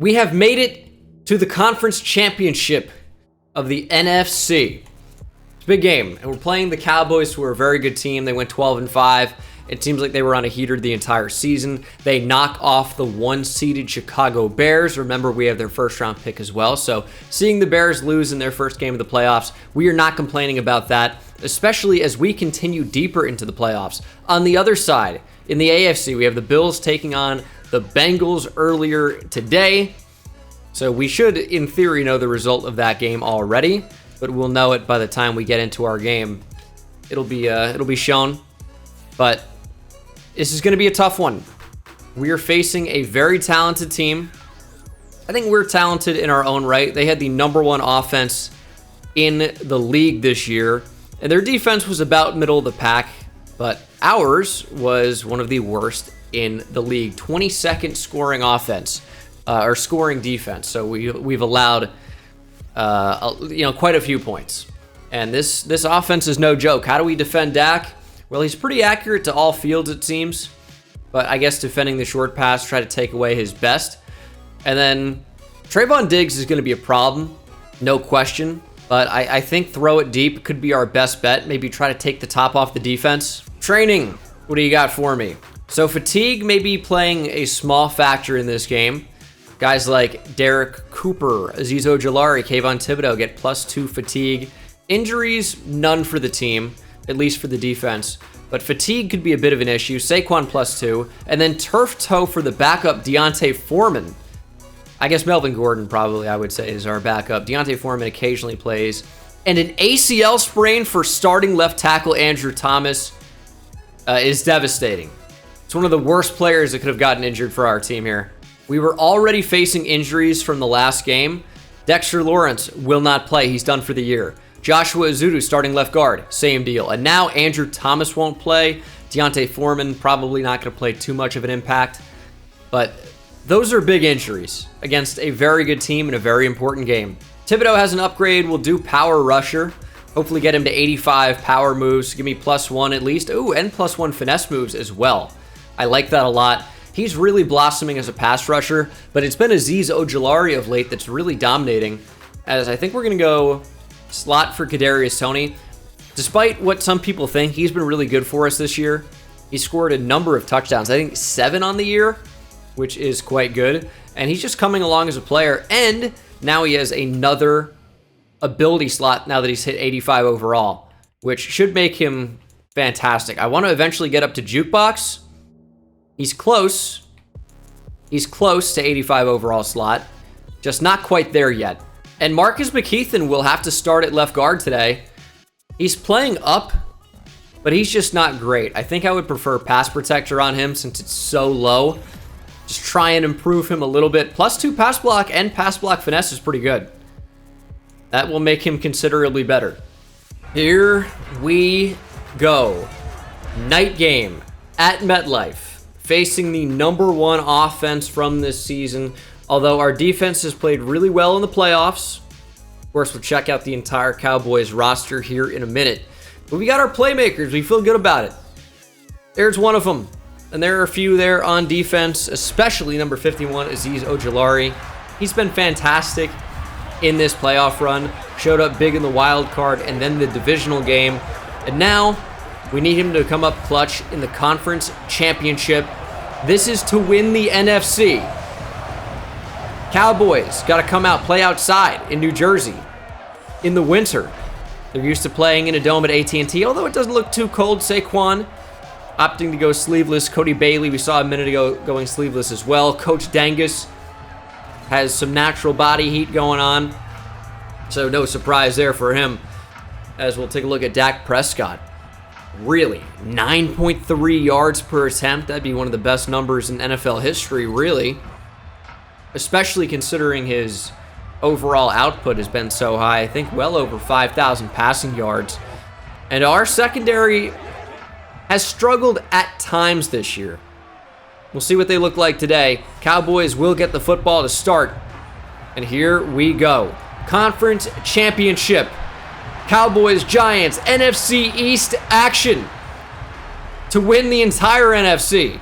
We have made it to the conference championship of the NFC. It's a big game, and we're playing the Cowboys, who are a very good team. They went 12-5. It seems like they were on a heater the entire season. They knock off the one-seeded Chicago Bears. Remember, we have their first-round pick as well. So seeing the Bears lose in their first game of the playoffs, we are not complaining about that, especially as we continue deeper into the playoffs. On the other side, in the AFC, we have the Bills taking on the Bengals earlier today. So we should, in theory, know the result of that game already, but we'll know it by the time we get into our game. It'll be shown, but this is going to be a tough one. We are facing a very talented team. I think we're talented in our own right. They had the #1 offense in the league this year, and their defense was about middle of the pack, but ours was one of the worst in the league. 22nd scoring offense, or scoring defense. So we've allowed quite a few points. And this offense is no joke. How do we defend Dak? Well, he's pretty accurate to all fields, it seems. But I guess defending the short pass, try to take away his best. And then Trayvon Diggs is going to be a problem, no question. But I think throw it deep could be our best bet. Maybe try to take the top off the defense. Training, what do you got for me? So fatigue may be playing a small factor in this game. Guys like Derek Cooper, Azeez Ojulari, Kayvon Thibodeau get +2 fatigue. Injuries, none for the team, at least for the defense. But fatigue could be a bit of an issue. Saquon +2. And then turf toe for the backup, D'Onta Foreman. I guess Melvin Gordon probably, I would say, is our backup. D'Onta Foreman occasionally plays. And an ACL sprain for starting left tackle Andrew Thomas is devastating. It's one of the worst players that could have gotten injured for our team here. We were already facing injuries from the last game. Dexter Lawrence will not play. He's done for the year. Joshua Ezeudu, starting left guard, same deal. And now Andrew Thomas won't play. D'Onta Foreman probably not going to play too much of an impact. But those are big injuries against a very good team in a very important game. Thibodeau has an upgrade. We'll do power rusher. Hopefully get him to 85 power moves. Give me +1 at least. Ooh, and +1 finesse moves as well. I like that a lot. He's really blossoming as a pass rusher, but it's been Azeez Ojulari of late that's really dominating, as I think we're going to go slot for Kadarius Toney. Despite what some people think, he's been really good for us this year. He scored a number of touchdowns, I think 7 on the year, which is quite good, and he's just coming along as a player, and now he has another ability slot now that he's hit 85 overall, which should make him fantastic. I want to eventually get up to Jukebox. He's close. He's close to 85 overall slot. Just not quite there yet. And Marcus McKeithen will have to start at left guard today. He's playing up, but he's just not great. I think I would prefer pass protector on him since it's so low. Just try and improve him a little bit. +2 pass block and pass block finesse is pretty good. That will make him considerably better. Here we go. Night game at MetLife. Facing the #1 offense from this season. Although our defense has played really well in the playoffs. Of course, we'll check out the entire Cowboys roster here in a minute. But we got our playmakers. We feel good about it. There's one of them. And there are a few there on defense, especially number 51, Azeez Ojulari. He's been fantastic in this playoff run. Showed up big in the wild card and then the divisional game. And now we need him to come up clutch in the conference championship. This is to win the NFC. Cowboys got to come out, play outside in New Jersey in the winter. They're used to playing in a dome at AT&T, although it doesn't look too cold. Saquon opting to go sleeveless. Cody Bailey, we saw a minute ago, going sleeveless as well. Coach Dangus has some natural body heat going on, so no surprise there for him. As we'll take a look at Dak Prescott. Really, 9.3 yards per attempt. That'd be one of the best numbers in NFL history, really. Especially considering his overall output has been so high. I think well over 5,000 passing yards. And our secondary has struggled at times this year. We'll see what they look like today. Cowboys will get the football to start. And here we go. Conference championship. Cowboys, Giants, NFC East action to win the entire NFC.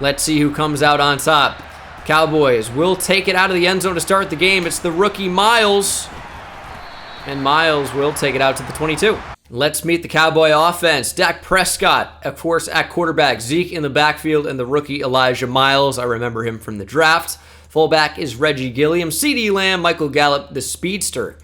Let's see who comes out on top. Cowboys will take it out of the end zone to start the game. It's the rookie Miles. And Miles will take it out to the 22. Let's meet the Cowboy offense. Dak Prescott, of course, at quarterback. Zeke in the backfield and the rookie Elijah Miles. I remember him from the draft. Fullback is Reggie Gilliam. CeeDee Lamb, Michael Gallup, the speedster.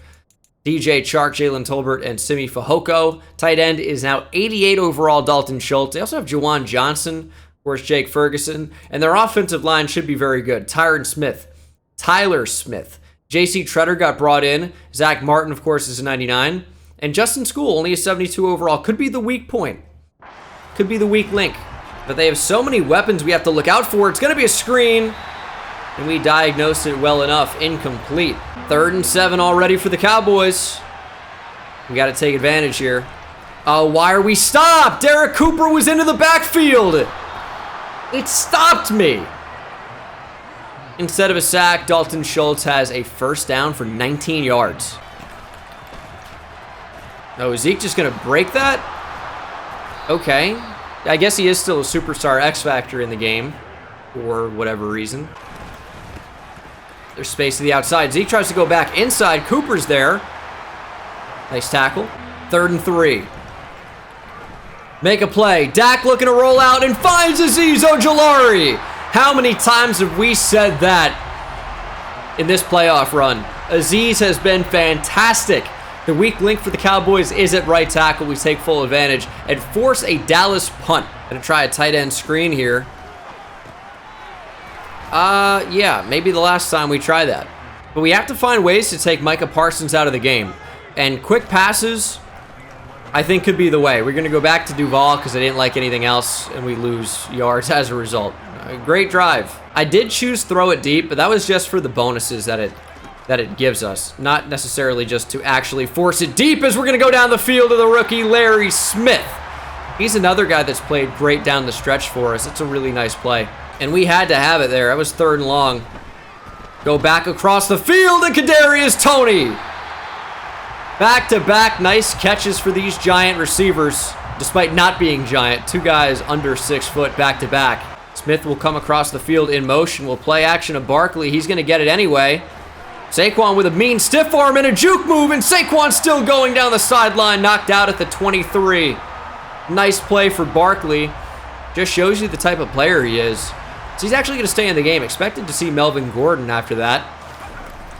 DJ Chark, Jalen Tolbert, and Simi Fehoko. Tight end is now 88 overall, Dalton Schultz. They also have Juwan Johnson, of course, Jake Ferguson. And their offensive line should be very good. Tyler Smith. J.C. Treader got brought in. Zach Martin, of course, is a 99. And Justin School, only a 72 overall. Could be the weak point. Could be the weak link. But they have so many weapons we have to look out for. It's going to be a screen. And we diagnosed it well enough. Incomplete. 3rd and 7 already for the Cowboys. We got to take advantage here. Oh, why are we stopped? Derek Cooper was into the backfield. It stopped me. Instead of a sack, Dalton Schultz has a first down for 19 yards. Oh, is Zeke just going to break that? Okay. I guess he is still a superstar X Factor in the game for whatever reason. There's space to the outside. Zeke tries to go back inside. Cooper's there. Nice tackle. 3rd and 3. Make a play. Dak looking to roll out and finds Azeez Ojulari. How many times have we said that in this playoff run? Azeez has been fantastic. The weak link for the Cowboys is at right tackle. We take full advantage and force a Dallas punt. Gonna try a tight end screen here. Yeah, maybe the last time we try that. But we have to find ways to take Micah Parsons out of the game. And quick passes, I think, could be the way. We're gonna go back to Duval because I didn't like anything else, and we lose yards as a result. A great drive. I did choose throw it deep, but that was just for the bonuses that it gives us, not necessarily just to actually force it deep as we're going to go down the field to the rookie Larry Smith. He's another guy that's played great down the stretch for us. It's a really nice play. And we had to have it there. That was 3rd and long. Go back across the field and Kadarius Toney. Back-to-back nice catches for these giant receivers, despite not being giant. 2 guys under 6 foot back-to-back. Smith will come across the field in motion. We'll play action to Barkley. He's going to get it anyway. Saquon with a mean stiff arm and a juke move, and Saquon still going down the sideline, knocked out at the 23. Nice play for Barkley. Just shows you the type of player he is. So he's actually going to stay in the game. Expected to see Melvin Gordon after that.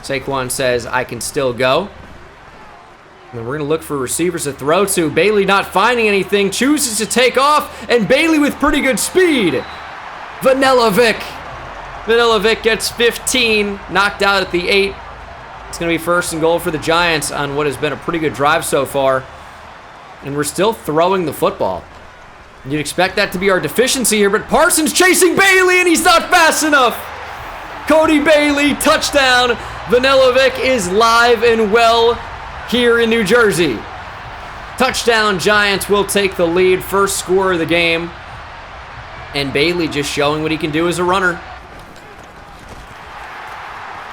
Saquon says, I can still go. And we're going to look for receivers to throw to. Bailey not finding anything, chooses to take off, and Bailey with pretty good speed. Vanilla Vic gets 15, knocked out at the 8. It's going to be 1st and goal for the Giants on what has been a pretty good drive so far. And we're still throwing the football. You'd expect that to be our deficiency here, but Parsons chasing Bailey, and he's not fast enough. Cody Bailey, touchdown. Vanilla Vic is live and well here in New Jersey. Touchdown, Giants will take the lead. First score of the game. And Bailey just showing what he can do as a runner.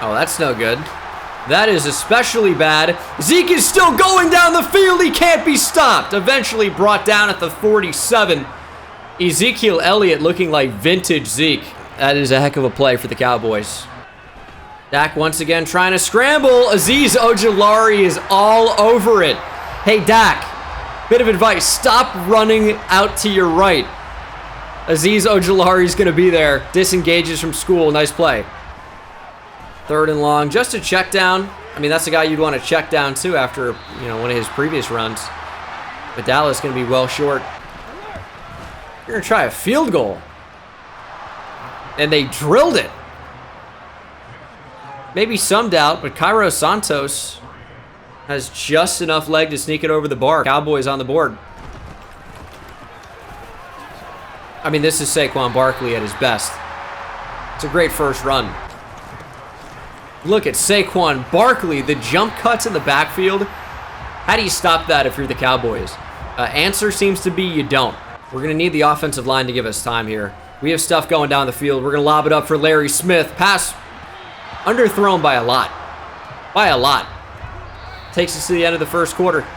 Oh, that's no good. That is especially bad. Zeke is still going down the field. He can't be stopped. Eventually brought down at the 47. Ezekiel Elliott looking like vintage Zeke. That is a heck of a play for the Cowboys. Dak once again trying to scramble. Azeez Ojulari is all over it. Hey, Dak, bit of advice. Stop running out to your right. Azeez Ojulari is going to be there. Disengages from School. Nice play. 3rd and long. Just a check down. I mean, that's the guy you'd want to check down too after, one of his previous runs. But Dallas going to be well short. You're going to try a field goal. And they drilled it. Maybe some doubt, but Cairo Santos has just enough leg to sneak it over the bar. Cowboys on the board. I mean, this is Saquon Barkley at his best. It's a great first run. Look at Saquon Barkley, the jump cuts in the backfield. How do you stop that if you're the Cowboys? Answer seems to be you don't. We're going to need the offensive line to give us time here. We have stuff going down the field. We're going to lob it up for Larry Smith. Pass underthrown by a lot. By a lot. Takes us to the end of the first quarter.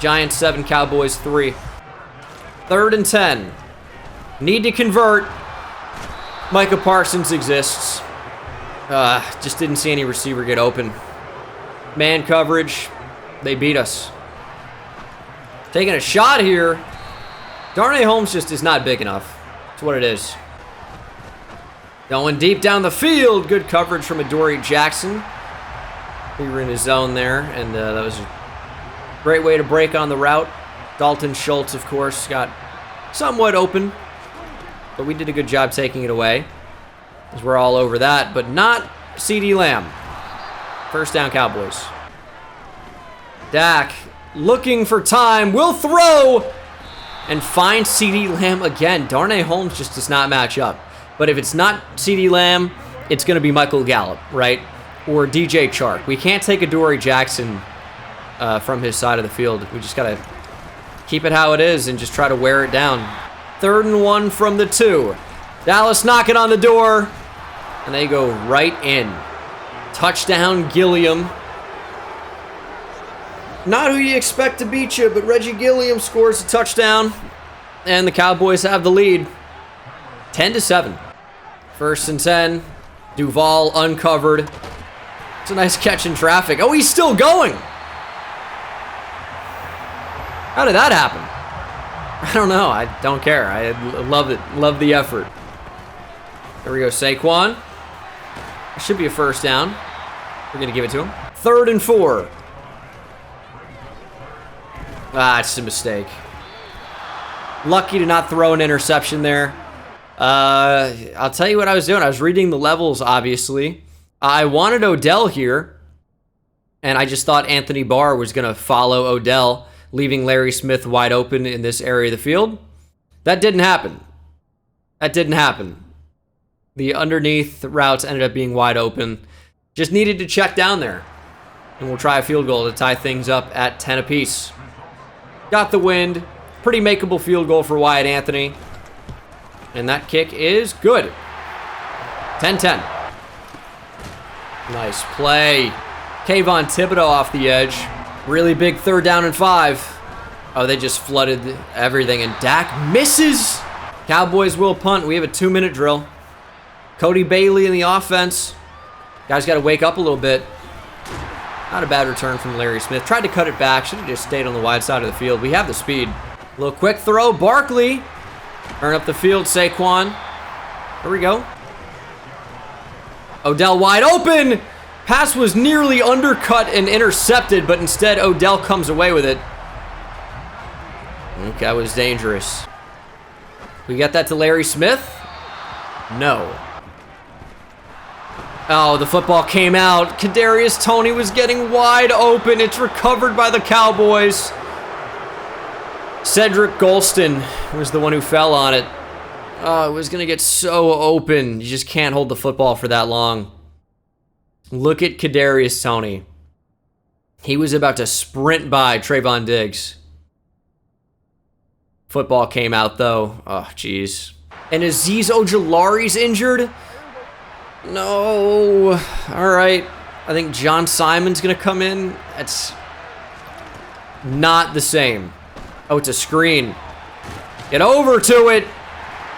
Giants 7, Cowboys 3. 3rd and 10. Need to convert. Micah Parsons exists. Just didn't see any receiver get open. Man coverage. They beat us. Taking a shot here. Darnay Holmes just is not big enough. That's what it is. Going deep down the field. Good coverage from Adoree Jackson. We were in his zone there, and that was a great way to break on the route. Dalton Schultz, of course, got somewhat open, but we did a good job taking it away, as we're all over that, but not CeeDee Lamb. First down, Cowboys. Dak looking for time, will throw, and find CeeDee Lamb again. Darnay Holmes just does not match up. But if it's not CeeDee Lamb, it's going to be Michael Gallup, right? Or DJ Chark. We can't take Adoree Jackson from his side of the field. We just got to keep it how it is and just try to wear it down. 3rd and 1 from the 2. Dallas knocking on the door, and they go right in. Touchdown, Gilliam. Not who you expect to beat you, but Reggie Gilliam scores a touchdown, and the Cowboys have the lead. 10-7. 1st and 10. Duval uncovered. It's a nice catch in traffic. Oh, he's still going. How did that happen? I don't know. I don't care. I love it. Love the effort. There we go, Saquon. It should be a first down. We're going to give it to him. 3rd and 4. It's a mistake. Lucky to not throw an interception there. I'll tell you what I was doing. I was reading the levels, obviously. I wanted Odell here, and I just thought Anthony Barr was going to follow Odell, leaving Larry Smith wide open in this area of the field. That didn't happen. That didn't happen. The underneath routes ended up being wide open. Just needed to check down there. And we'll try a field goal to tie things up at 10 apiece. Got the wind. Pretty makeable field goal for Wyatt Anthony. And that kick is good. 10-10. Nice play. Kayvon Thibodeau off the edge. Really big 3rd down and 5. Oh, they just flooded everything, and Dak misses. Cowboys will punt. We have a 2-minute drill. Cody Bailey in the offense. Guys got to wake up a little bit. Not a bad return from Larry Smith. Tried to cut it back. Should have just stayed on the wide side of the field. We have the speed. A little quick throw. Barkley. Turn up the field, Saquon. Here we go. Odell wide open. Pass was nearly undercut and intercepted, but instead Odell comes away with it. Okay, that was dangerous. We got that to Larry Smith? No. Oh, the football came out. Kadarius Toney was getting wide open. It's recovered by the Cowboys. Cedric Golston was the one who fell on it. Oh, it was going to get so open. You just can't hold the football for that long. Look at Kadarius Toney. He was about to sprint by Trayvon Diggs. Football came out, though. Oh, jeez. And Azeez Ojulari's injured? No. All right. I think John Simon's going to come in. That's not the same. Oh, it's a screen. Get over to it.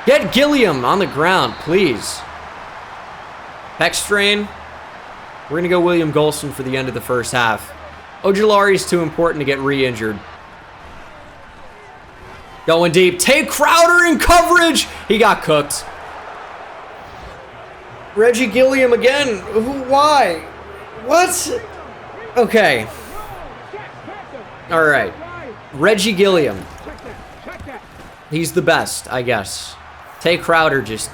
Get Gilliam on the ground, please. Pec strain. We're going to go William Golston for the end of the first half. Ojulari's too important to get re-injured. Going deep. Tay Crowder in coverage. He got cooked. Reggie Gilliam again. Why? What? Okay. All right. Reggie Gilliam. He's the best, I guess. Tay Crowder just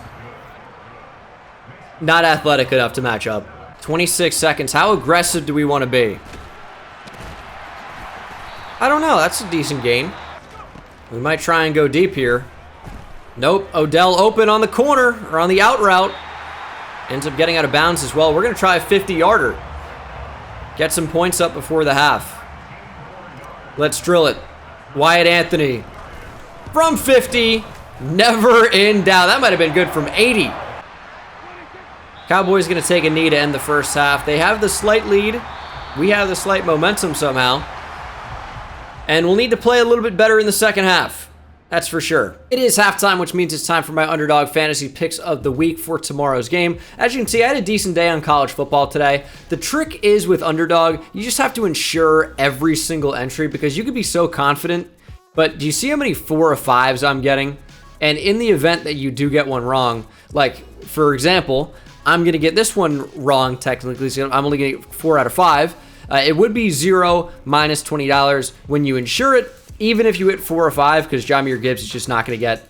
not athletic enough to match up. 26 seconds. How aggressive do we want to be? I don't know. That's a decent gain. We might try and go deep here. Nope. Odell open on the corner or on the out route. Ends up getting out of bounds as well. We're going to try a 50-yarder. Get some points up before the half. Let's drill it. Wyatt Anthony. From 50. Never in doubt. That might have been good from 80. Cowboys going to take a knee to end the first half. They have the slight lead. We have the slight momentum somehow. And we'll need to play a little bit better in the second half. That's for sure. It is halftime, which means it's time for my underdog fantasy picks of the week for tomorrow's game. As you can see, I had a decent day on college football today. The trick is with underdog, you just have to ensure every single entry because you could be so confident. But do you see how many 4 or 5s I'm getting? And in the event that you do get one wrong, like for example, I'm going to get this one wrong technically, so I'm only going to get 4 out of 5. It would be 0 minus $20 when you insure it. Even if you hit 4 or 5, because Jahmyr Gibbs is just not going to get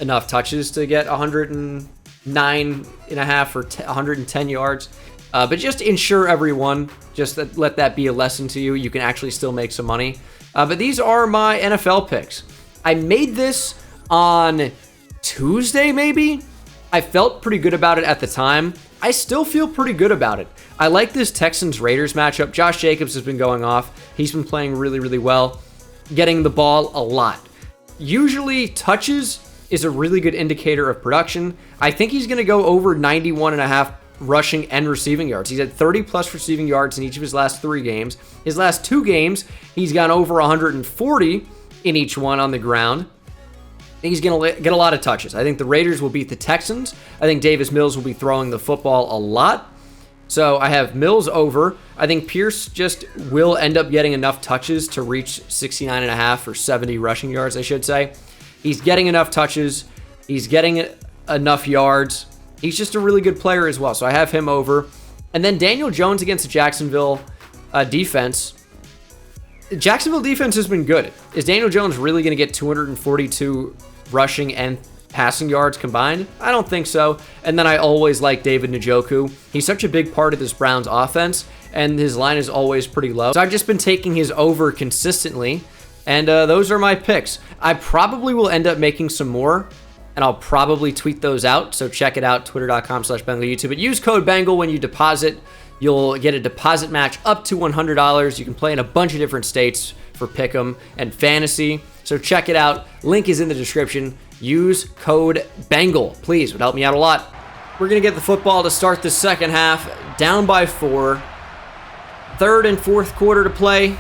enough touches to get 109.5 or 110 yards. But just insure everyone. Just let that be a lesson to you. You can actually still make some money. But these are my NFL picks. I made this on Tuesday, maybe? I felt pretty good about it at the time. I still feel pretty good about it. I like this Texans-Raiders matchup. Josh Jacobs has been going off. He's been playing really, really well. Getting the ball a lot. Usually touches is a really good indicator of production. I think he's going to go over 91.5 rushing and receiving yards. He's had 30 plus receiving yards in each of his last 3 games. His last 2 games, he's gone over 140 in each one on the ground. I think he's going to get a lot of touches. I think the Raiders will beat the Texans. I think Davis Mills will be throwing the football a lot. So I have Mills over. I think Pierce just will end up getting enough touches to reach 69.5 or 70 rushing yards, I should say. He's getting enough touches. He's getting enough yards. He's just a really good player as well. So I have him over. And then Daniel Jones against the Jacksonville defense. The Jacksonville defense has been good. Is Daniel Jones really going to get 242 rushing and passing yards combined? I don't think so. And then I always like David Njoku. He's such a big part of this Browns offense, and his line is always pretty low. So I've just been taking his over consistently, and those are my picks. I probably will end up making some more, and I'll probably tweet those out. So check it out, twitter.com/BengalYouTube. But use code Bengal when you deposit. You'll get a deposit match up to $100. You can play in a bunch of different states for Pick'em and Fantasy. So check it out. Link is in the description. Use code Bengal. Please, would help me out a lot. We're going to get the football to start the second half. Down by 4. Third and fourth quarter to play.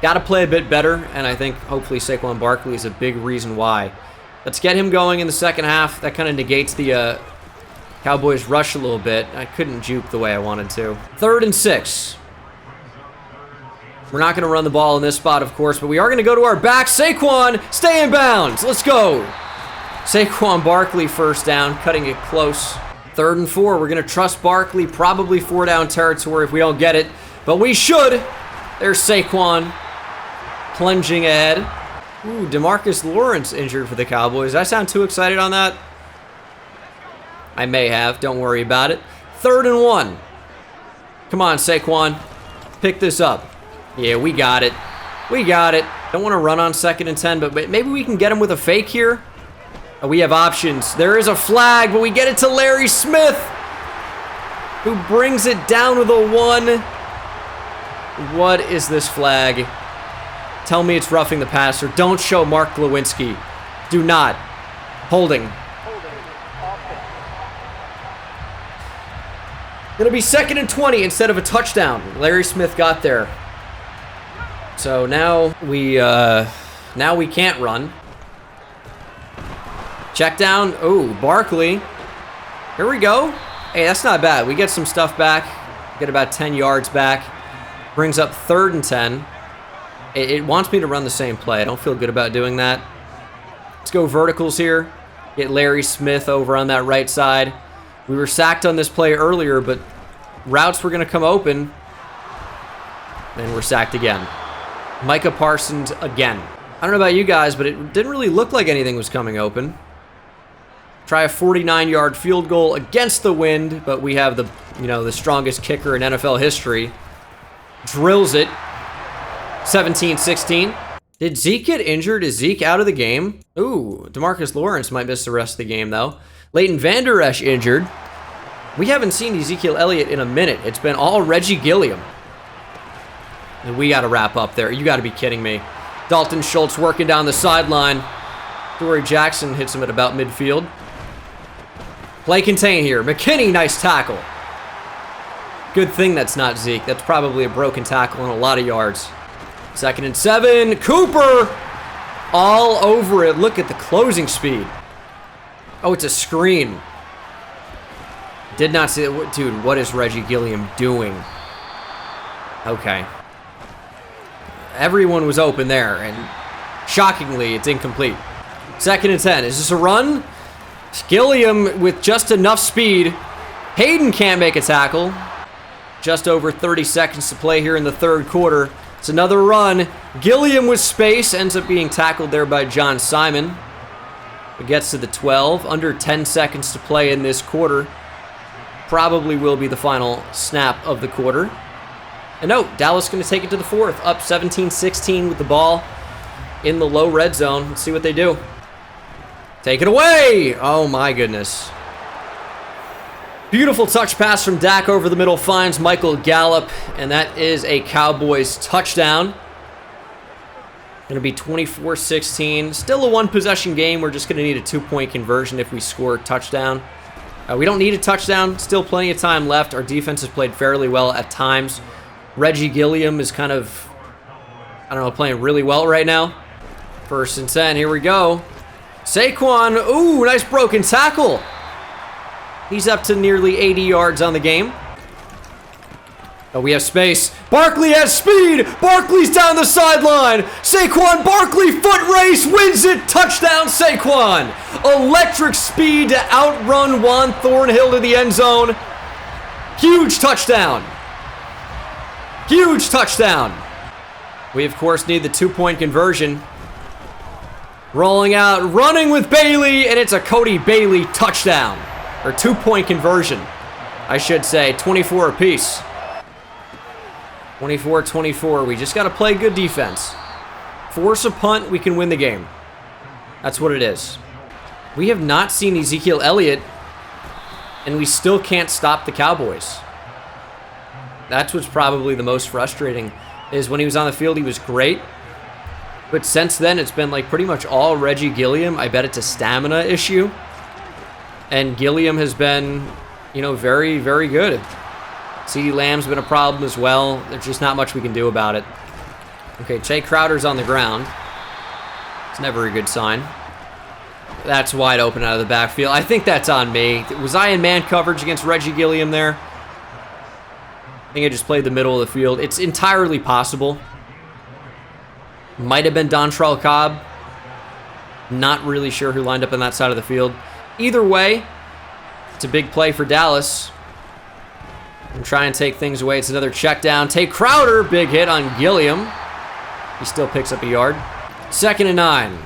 Got to play a bit better, and I think hopefully Saquon Barkley is a big reason why. Let's get him going in the second half. That kind of negates the Cowboys rush a little bit. I couldn't juke the way I wanted to. 3rd and 6. We're not going to run the ball in this spot, of course, but we are going to go to our back. Saquon, stay in bounds. Let's go. Saquon Barkley first down, cutting it close. 3rd and 4. We're going to trust Barkley, probably 4 down territory if we don't get it, but we should. There's Saquon plunging ahead. Ooh, DeMarcus Lawrence injured for the Cowboys. Did I sound too excited on that? I may have. Don't worry about it. 3rd and 1. Come on, Saquon. Pick this up. Yeah, we got it. We got it. Don't want to run on 2nd and 10, but maybe we can get him with a fake here. Oh, we have options. There is a flag, but we get it to Larry Smith, who brings it down with a 1. What is this flag? Tell me it's roughing the passer. Don't show Mark Glowinski. Do not. Holding. It'll be 2nd and 20 instead of a touchdown. Larry Smith got there. So now we can't run. Check down. Oh, Barkley. Here we go. Hey, that's not bad. We get some stuff back. Get about 10 yards back. Brings up 3rd and 10. It wants me to run the same play. I don't feel good about doing that. Let's go verticals here. Get Larry Smith over on that right side. We were sacked on this play earlier, but routes were going to come open. And we're sacked again. Micah Parsons again. I don't know about you guys, but it didn't really look like anything was coming open. Try a 49-yard field goal against the wind, but we have the strongest kicker in NFL history. Drills it. 17-16. Did Zeke get injured? Is Zeke out of the game? Ooh, DeMarcus Lawrence might miss the rest of the game, though. Leighton Vander Esch injured. We haven't seen Ezekiel Elliott in a minute. It's been all Reggie Gilliam. And we got to wrap up there. You got to be kidding me. Dalton Schultz working down the sideline. Dory Jackson hits him at about midfield. Play contain here. McKinney, nice tackle. Good thing that's not Zeke. That's probably a broken tackle and a lot of yards. 2nd and 7. Cooper all over it. Look at the closing speed. Oh, it's a screen. Did not see it. Dude, what is Reggie Gilliam doing? Okay. Everyone was open there, and shockingly, it's incomplete. 2nd and 10. Is this a run? Gilliam with just enough speed. Hayden can't make a tackle. Just over 30 seconds to play here in the 3rd quarter. It's another run. Gilliam with space ends up being tackled there by John Simon. It gets to the 12. Under 10 seconds to play in this quarter. Probably will be the final snap of the quarter. And no, Dallas going to take it to the 4th. Up 17-16 with the ball in the low red zone. Let's see what they do. Take it away. Oh my goodness. Beautiful touch pass from Dak over the middle, finds Michael Gallup, and that is a Cowboys touchdown. Going to be 24-16. Still a 1-possession game. We're just going to need a 2-point conversion if we score a touchdown. We don't need a touchdown. Still plenty of time left. Our defense has played fairly well at times. Reggie Gilliam is kind of, I don't know, playing really well right now. 1st and 10. Here we go. Saquon. Ooh, nice broken tackle. He's up to nearly 80 yards on the game. Oh, we have space. Barkley has speed. Barkley's down the sideline. Saquon Barkley foot race wins it. Touchdown, Saquon. Electric speed to outrun Juan Thornhill to the end zone. Huge touchdown. Huge touchdown. We, of course, need the 2-point conversion. Rolling out, running with Bailey, and it's a Cody Bailey touchdown. Or 2-point conversion, I should say. 24 apiece. 24-24. We just got to play good defense. Force a punt, we can win the game. That's what it is. We have not seen Ezekiel Elliott, and we still can't stop the Cowboys. That's what's probably the most frustrating, is when he was on the field, he was great. But since then, it's been like pretty much all Reggie Gilliam. I bet it's a stamina issue. And Gilliam has been, you know, very, very good. CeeDee Lamb's been a problem as well. There's just not much we can do about it. Okay, Jay Crowder's on the ground. It's never a good sign. That's wide open out of the backfield. I think that's on me. Was I in man coverage against Reggie Gilliam there? I think I just played the middle of the field. It's entirely possible. Might have been Dontrell Cobb. Not really sure who lined up on that side of the field. Either way, it's a big play for Dallas. And try and take things away. It's another check down. Take Crowder. Big hit on Gilliam. He still picks up a yard. 2nd and 9.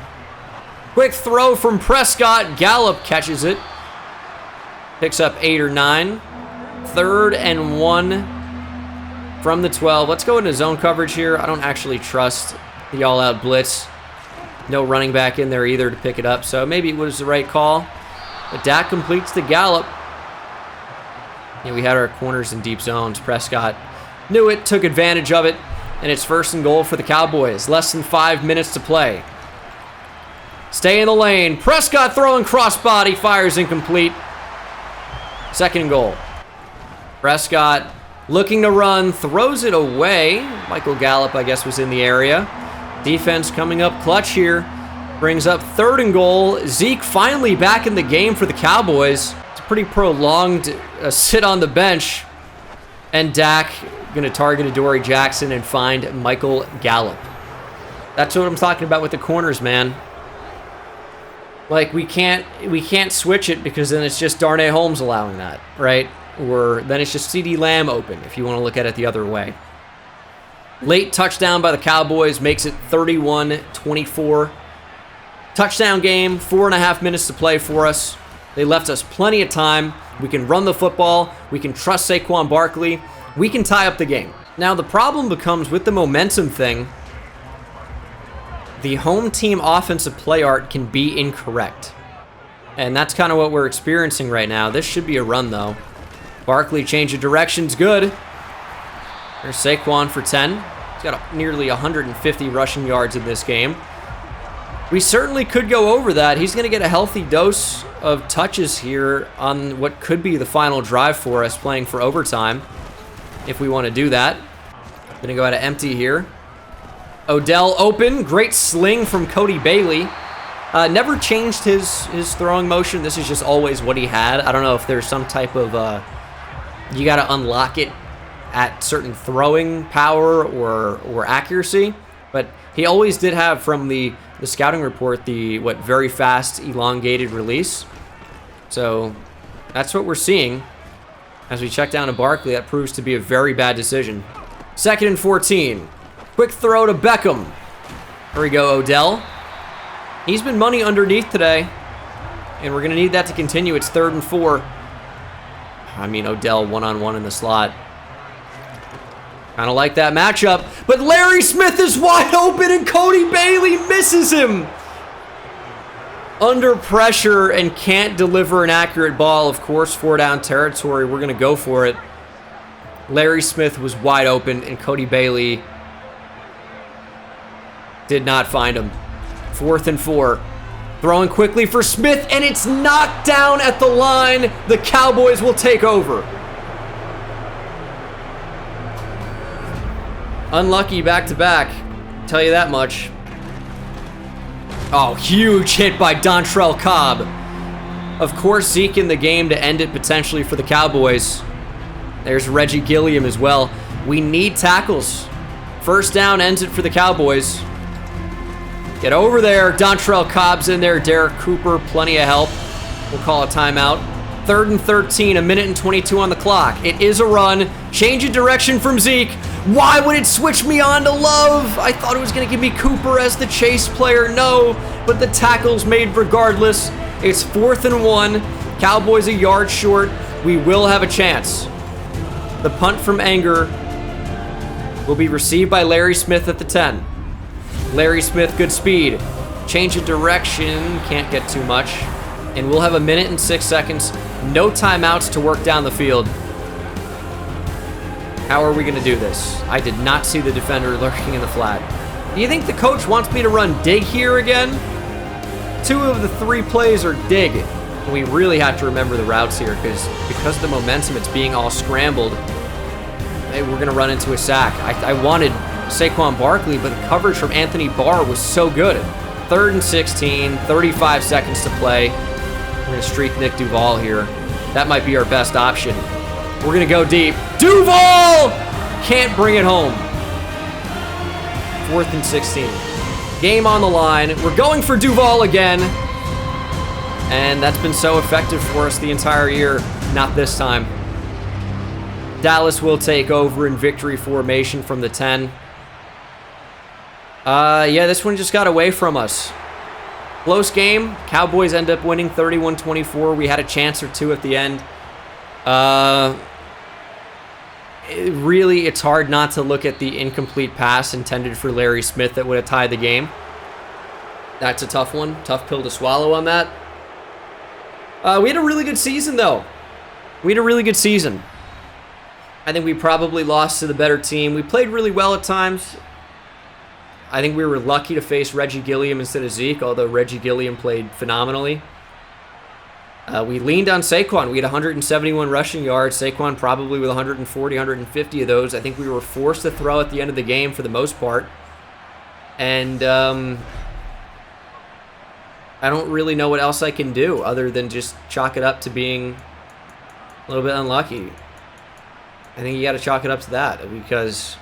Quick throw from Prescott. Gallup catches it. Picks up 8 or 9. 3rd and 1 from the 12. Let's go into zone coverage here. I don't actually trust the all-out blitz. No running back in there either to pick it up, so maybe it was the right call. But Dak completes the Gallup. Yeah, we had our corners in deep zones. Prescott knew it, took advantage of it, and it's 1st and goal for the Cowboys. Less than 5 minutes to play. Stay in the lane. Prescott throwing crossbody, fires incomplete. 2nd and goal. Prescott looking to run, throws it away. Michael Gallup, I guess, was in the area. Defense coming up clutch here. Brings up 3rd and goal. Zeke finally back in the game for the Cowboys. It's a pretty prolonged sit on the bench. And Dak going to target Adoree Jackson and find Michael Gallup. That's what I'm talking about with the corners, man. Like, we can't switch it because then it's just Darnay Holmes allowing that, right? Or then it's just CeeDee Lamb open if you want to look at it the other way. Late touchdown by the Cowboys makes it 31-24. Touchdown game, 4.5 minutes to play for us. They left us plenty of time. We can run the football. We can trust Saquon Barkley. We can tie up the game. Now, the problem becomes with the momentum thing, the home team offensive play art can be incorrect. And that's kind of what we're experiencing right now. This should be a run, though. Barkley change of direction's good. There's Saquon for 10. He's got nearly 150 rushing yards in this game. We certainly could go over that. He's going to get a healthy dose of touches here on what could be the final drive for us, playing for overtime, if we want to do that. Going to go out of empty here. Odell open. Great sling from Cody Bailey. Never changed his throwing motion. This is just always what he had. I don't know if there's some type of... you got to unlock it at certain throwing power or accuracy. But he always did have, from the scouting report, the very fast elongated release. So that's what we're seeing. As we check down to Barkley, that proves to be a very bad decision. 2nd and 14. Quick throw to Beckham. Here we go, Odell. He's been money underneath today, and we're going to need that to continue. It's 3rd and 4. I mean, Odell one-on-one in the slot. Kind of like that matchup. But Larry Smith is wide open, and Cody Bailey misses him. Under pressure and can't deliver an accurate ball. Of course, 4-down territory. We're going to go for it. Larry Smith was wide open, and Cody Bailey did not find him. 4th and 4. Throwing quickly for Smith, and it's knocked down at the line. The Cowboys will take over. Unlucky back-to-back. Tell you that much. Oh, huge hit by Dontrell Cobb. Of course, Zeke in the game to end it potentially for the Cowboys. There's Reggie Gilliam as well. We need tackles. 1st down ends it for the Cowboys. Get over there. Dontrell Cobb's in there. Derek Cooper, plenty of help. We'll call a timeout. 3rd and 13, 1:22 on the clock. It is a run. Change of direction from Zeke. Why would it switch me on to Love? I thought it was going to give me Cooper as the chase player. No, but the tackle's made regardless. It's 4th and 1. Cowboys a yard short. We will have a chance. The punt from Anger will be received by Larry Smith at the 10. Larry Smith, good speed. Change of direction. Can't get too much. And we'll have 1:06. No timeouts to work down the field. How are we going to do this? I did not see the defender lurking in the flat. Do you think the coach wants me to run dig here again? 2 of the 3 plays are dig. We really have to remember the routes here because of the momentum, it's being all scrambled. Hey, we're going to run into a sack. I wanted Saquon Barkley, but the coverage from Anthony Barr was so good. 3rd and 16, 35 seconds to play. We're going to streak Nick Duval here. That might be our best option. We're going to go deep. Duval! Can't bring it home. 4th and 16. Game on the line. We're going for Duval again. And that's been so effective for us the entire year. Not this time. Dallas will take over in victory formation from the 10. Yeah, this one just got away from us. Close game. Cowboys end up winning 31-24. We had a chance or two at the end. Really, it's hard not to look at the incomplete pass intended for Larry Smith that would have tied the game. That's a tough one. Tough pill to swallow on that. We had a really good season, though. We had a really good season. I think we probably lost to the better team. We played really well at times. I think we were lucky to face Reggie Gilliam instead of Zeke, although Reggie Gilliam played phenomenally. We leaned on Saquon. We had 171 rushing yards. Saquon probably with 140, 150 of those. I think we were forced to throw at the end of the game for the most part. And I don't really know what else I can do other than just chalk it up to being a little bit unlucky. I think you got to chalk it up to that because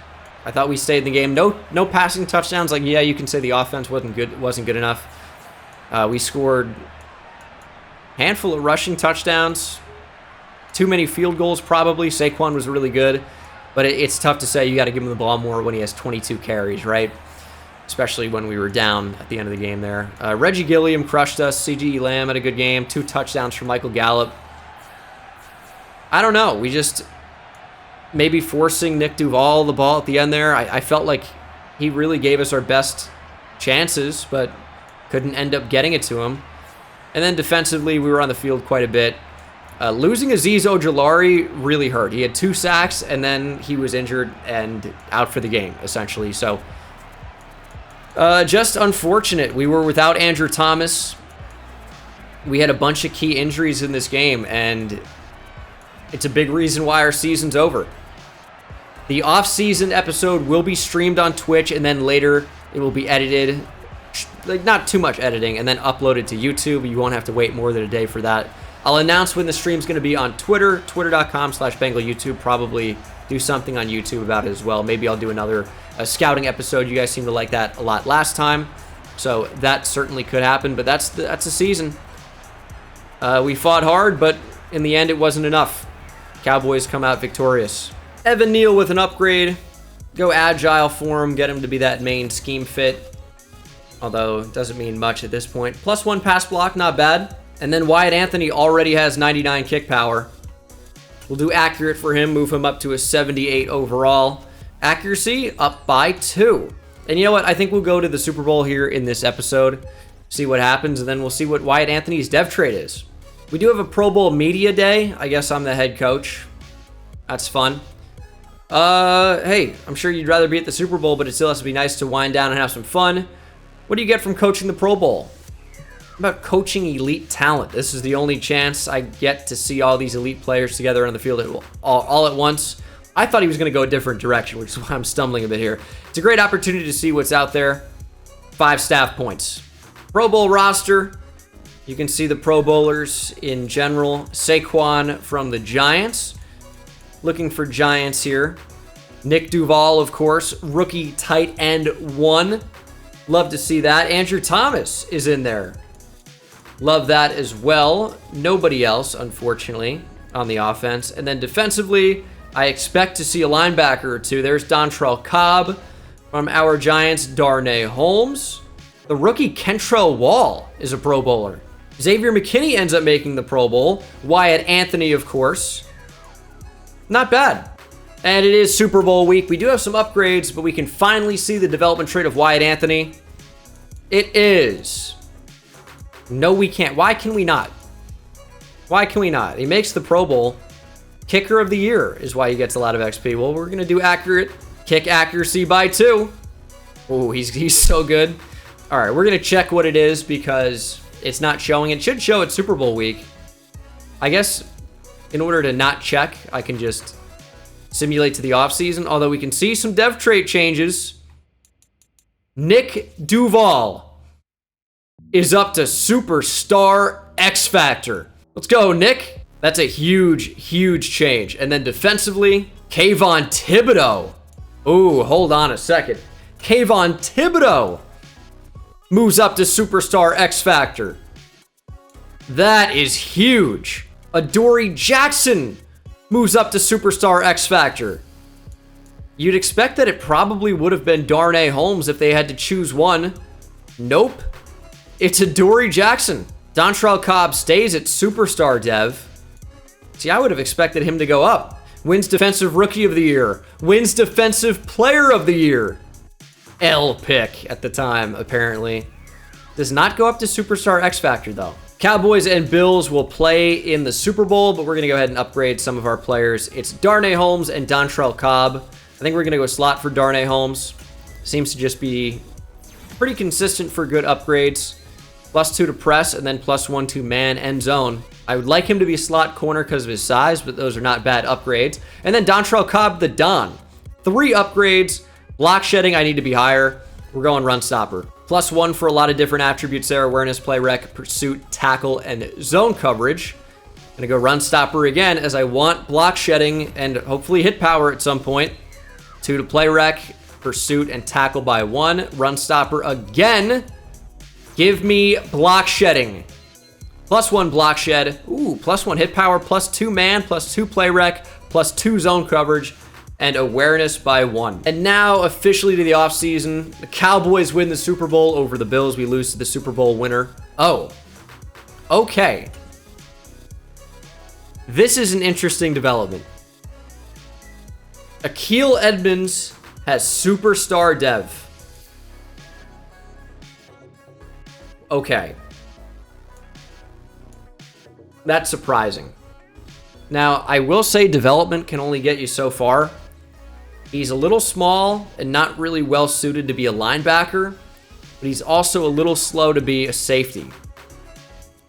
I thought we stayed in the game. No passing touchdowns. Like, yeah, you can say the offense wasn't good enough. We scored handful of rushing touchdowns. Too many field goals, probably. Saquon was really good. But it's tough to say you got to give him the ball more when he has 22 carries, right? Especially when we were down at the end of the game there. Reggie Gilliam crushed us. C.G. Lamb had a good game. 2 touchdowns from Michael Gallup. I don't know. We just maybe forcing Nick Duval the ball at the end there. I felt like he really gave us our best chances, but couldn't end up getting it to him. And then defensively, we were on the field quite a bit. Losing Azeez Ojulari really hurt. He had 2 sacks, and then he was injured and out for the game, essentially. So, just unfortunate. We were without Andrew Thomas. We had a bunch of key injuries in this game, and it's a big reason why our season's over. The off-season episode will be streamed on Twitch, and then later it will be edited, like not too much editing, and then uploaded to YouTube. You won't have to wait more than a day for that. I'll announce when the stream's going to be on Twitter, twitter.com/BengalYouTube. Probably do something on YouTube about it as well. Maybe I'll do another scouting episode. You guys seem to like that a lot last time, so that certainly could happen. But that's the season. We fought hard, but in the end, it wasn't enough. Cowboys come out victorious. Evan Neal with an upgrade. Go agile for him. Get him to be that main scheme fit. Although, it doesn't mean much at this point. +1 pass block, not bad. And then Wyatt Anthony already has 99 kick power. We'll do accurate for him. Move him up to a 78 overall. Accuracy, up by 2. And you know what? I think we'll go to the Super Bowl here in this episode. See what happens, and then we'll see what Wyatt Anthony's dev trade is. We do have a Pro Bowl Media Day. I guess I'm the head coach. That's fun. Hey, I'm sure you'd rather be at the Super Bowl, but it still has to be nice to wind down and have some fun. What do you get from coaching the Pro Bowl? How about coaching elite talent? This is the only chance I get to see all these elite players together on the field all at once. I thought he was going to go a different direction, which is why I'm stumbling a bit here. It's a great opportunity to see what's out there. 5 staff points. Pro Bowl roster. You can see the Pro Bowlers in general. Saquon from the Giants. Looking for Giants here. Nick Duval, of course. Rookie tight end 1. Love to see that. Andrew Thomas is in there. Love that as well. Nobody else, unfortunately, on the offense. And then defensively, I expect to see a linebacker or two. There's Dontrell Cobb from our Giants. Darnay Holmes. The rookie Kentrell Wall is a Pro Bowler. Xavier McKinney ends up making the Pro Bowl. Wyatt Anthony, of course. Not bad. And it is Super Bowl week. We do have some upgrades, but we can finally see the development trait of Wyatt Anthony. It is. No, we can't. Why can we not? Why can we not? He makes the Pro Bowl. Kicker of the year is why he gets a lot of XP. Well, we're going to do accurate. Kick accuracy by 2. Oh, he's so good. All right, we're going to check what it is because it's not showing. It should show at Super Bowl week. I guess in order to not check, I can just simulate to the offseason. Although we can see some dev trait changes. Nick Duval is up to Superstar X Factor. Let's go, Nick. That's a huge, huge change. And then defensively, Kayvon Thibodeau. Ooh, hold on a second. Kayvon Thibodeau moves up to Superstar X Factor. That is huge. Adoree Jackson moves up to Superstar X Factor. You'd expect that it probably would have been Darnay Holmes if they had to choose one. Nope. It's Adoree Jackson. Dontrell Cobb stays at Superstar Dev. See, I would have expected him to go up. Wins Defensive Rookie of the Year. Wins Defensive Player of the Year. L pick at the time, apparently. Does not go up to Superstar X Factor, though. Cowboys and Bills will play in the Super Bowl, but we're going to go ahead and upgrade some of our players. It's Darnay Holmes and Dontrell Cobb. I think we're going to go slot for Darnay Holmes. Seems to just be pretty consistent for good upgrades. +2 to press, and then +1 to man and zone. I would like him to be a slot corner because of his size, but those are not bad upgrades. And then Dontrell Cobb, the Don. 3 upgrades. Block shedding, I need to be higher. We're going run stopper. +1 for a lot of different attributes there. Awareness, play rec, pursuit, tackle, and zone coverage. Gonna go run stopper again as I want block shedding and hopefully hit power at some point. 2 to play rec, pursuit, and tackle by 1. Run stopper again. Give me block shedding. +1 block shed. Ooh, +1 hit power, +2 man, +2 play rec, +2 zone coverage, and awareness by 1. And now officially to the offseason. The Cowboys win the Super Bowl over the Bills. We lose to the Super Bowl winner. Oh, okay. This is an interesting development. Akil Edmonds has Superstar Dev. Okay. That's surprising. Now, I will say development can only get you so far. He's a little small and not really well suited to be a linebacker, but he's also a little slow to be a safety.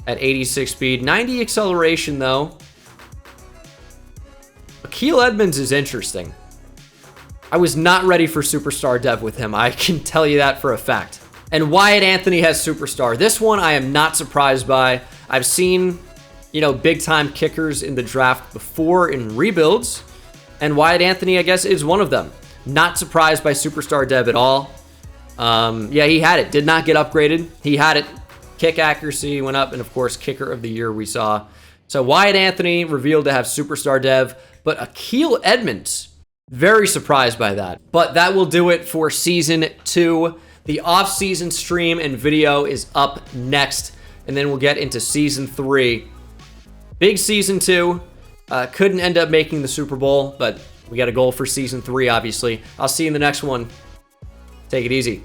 At 86 speed, 90 acceleration though. Akil Edmonds is interesting. I was not ready for Superstar Dev with him. I can tell you that for a fact. And Wyatt Anthony has Superstar. This one I am not surprised by. I've seen, big-time kickers in the draft before in rebuilds, and Wyatt Anthony, I guess, is one of them. Not surprised by Superstar Dev at all. Yeah, he had it. Did not get upgraded. He had it. Kick accuracy went up, and of course, kicker of the year we saw. So Wyatt Anthony revealed to have Superstar Dev, but Akil Edmonds, very surprised by that. But that will do it for Season 2. The off-season stream and video is up next, and then we'll get into Season 3. Big Season 2. Couldn't end up making the Super Bowl, but we got a goal for Season 3, obviously. I'll see you in the next one. Take it easy.